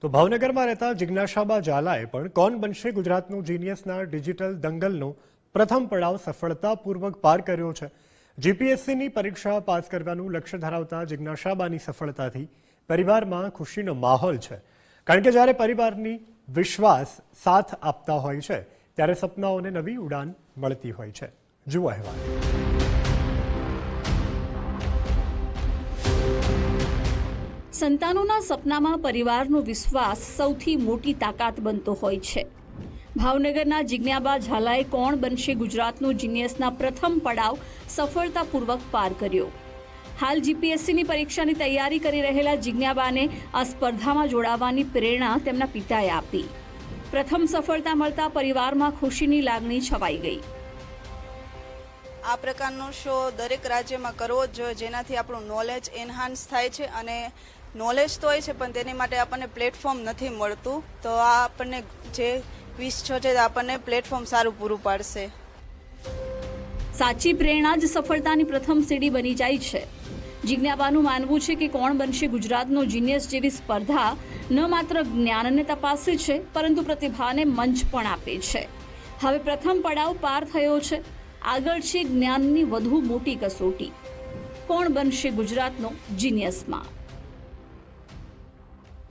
તો ભાવનગરમાં રહેતા જિજ્ઞાસાબા ઝાલાએ પણ કોણ બનશે ગુજરાતનું જીનિયસના ડિજિટલ દંગલનો પ્રથમ પડાવ સફળતાપૂર્વક પાર કર્યો છે। જીપીએસસીની પરીક્ષા પાસ કરવાનું લક્ષ્ય ધરાવતા જિજ્ઞાસાબાની સફળતાથી પરિવારમાં ખુશીનો માહોલ છે, કારણ કે જ્યારે પરિવારની વિશ્વાસ સાથ આપતા હોય છે ત્યારે સપનાઓને નવી ઉડાન મળતી હોય છે। જુઓ અહેવાલ। સંતાનોના સપનામાં પરિવારનો વિશ્વાસ સૌથી મોટી તાકાત બનતો હોય છે। ભાવનગરના જિજ્ઞાબા ઝાલાએ કોણ બનશે ગુજરાતનું જીનિયસના પ્રથમ પડાવ સફળતાપૂર્વક પાર કર્યો। હાલ જીપીએસસીની પરીક્ષાની તૈયારી કરી રહેલા જિજ્ઞાબાને આ સ્પર્ધામાં જોડાવાની પ્રેરણા તેમના પિતાએ આપી। પ્રથમ સફળતા મળતા પરિવારમાં ખુશીની લાગણી છવાઈ ગઈ। આ પ્રકારનો શો દરેક રાજ્યમાં કરવો જ જોઈએ, જેનાથી આપણું નોલેજ એન્હાન્સ થાય છે અને નોલેજ તો હોય છે પણ તેની માટે આપણને પ્લેટફોર્મ નથી મળતું, તો આ આપણને જે ક્વિઝ શો છે આપણને પ્લેટફોર્મ સારું પૂરું પાડશે। સાચી પ્રેરણા જ સફળતાની પ્રથમ સીડી બની જાય છે। જિજ્ઞાબાનું માનવું છે કે કોણ બનશે ગુજરાતનો જીનિયસ જેવી સ્પર્ધા ન માત્ર જ્ઞાનને તપાસે છે પરંતુ પ્રતિભાને મંચ પણ આપે છે। હવે પ્રથમ પડાવ પાર થયો છે, આગળ છે જ્ઞાનની વધુ મોટી કસોટી। કોણ બનશે ગુજરાતનો જીનિયસમાં?